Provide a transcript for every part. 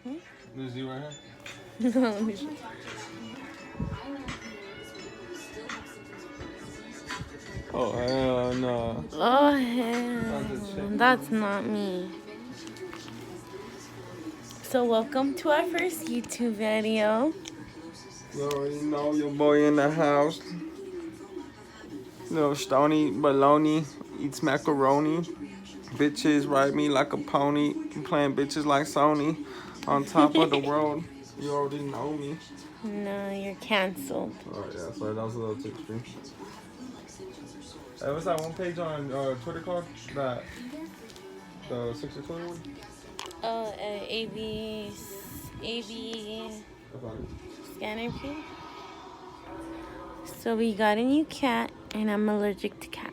This is you right No, here? let me see. Oh, hell no. Oh, hell. That's not me. So, welcome to our first YouTube video. You already know your boy in the house. Little stony baloney eats macaroni. Bitches ride me like a pony. Playing bitches like Sony. On top of the world. You already know me. No, you're canceled. Alright, yeah, sorry, that was a little too extreme. Hey, what's that one page on Twitter called? That the 620 one? Oh, AV scanner P. So we got a new cat, and I'm allergic to cats.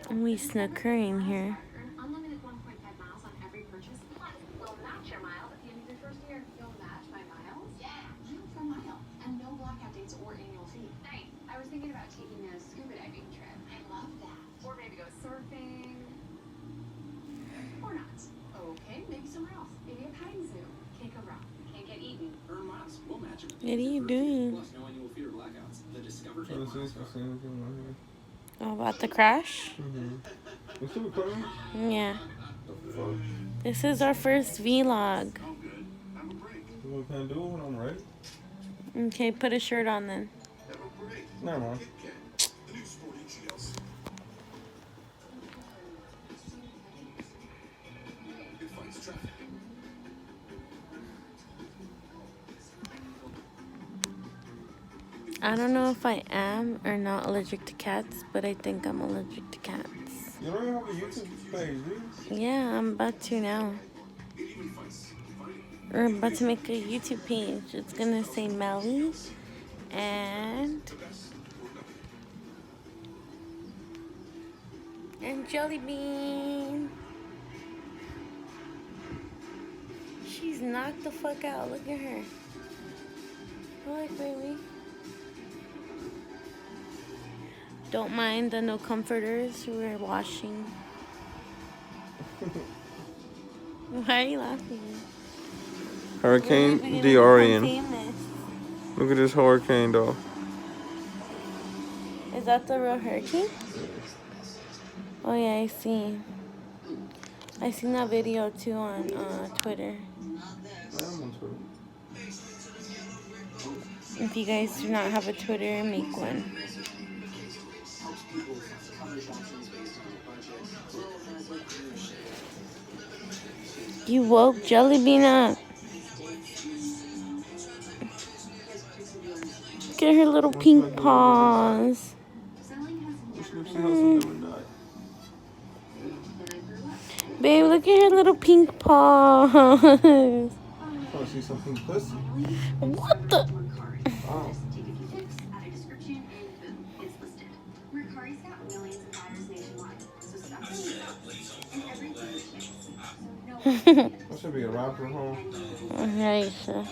And we snuck her in here. What are you doing? Oh, about the crash? Yeah. This is our first vlog. What can I do when I'm ready? Okay, put a shirt on then. Never mind. I don't know if I am or not allergic to cats, but I think I'm allergic to cats. You don't even have a YouTube page, do you? Yeah, I'm about to now. We're about to make a YouTube page. It's gonna say Melly and Jelly Bean. She's knocked the fuck out. Look at her. Look, baby. Don't mind the no comforters. We're washing. Why are you laughing? Hurricane Dorian. Look at this hurricane, though. Is that the real hurricane? Oh yeah, I see. I seen that video too on Twitter. I'm on Twitter. If you guys do not have a Twitter, make one. You woke Jelly Bean up. Look at her little pink paws. Babe, look at her little pink paws. Oh, see something pussy. What the? Oh. That should be a rapper, huh? Alright, sure.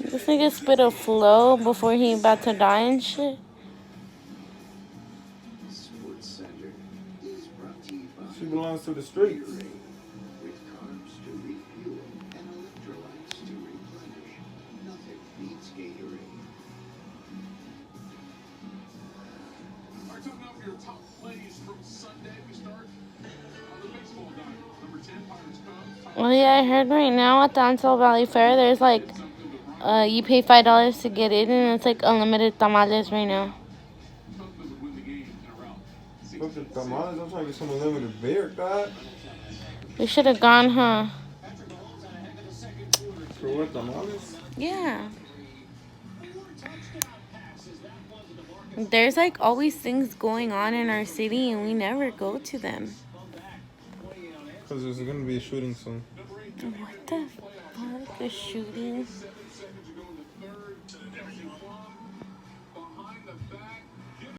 This nigga spit a flow before he about to die and shit. She belongs to the streets. Oh yeah, I heard right now at the Ansel Valley Fair, there's like, you pay $5 to get in, and it's like unlimited tamales right now. Fuck the tamales, I'm trying to get some unlimited beer, God. We should have gone, huh? For what, tamales? Yeah. There's like always things going on in our city, and we never go to them. Because there's going to be a shooting soon. What the fuck? A shooting?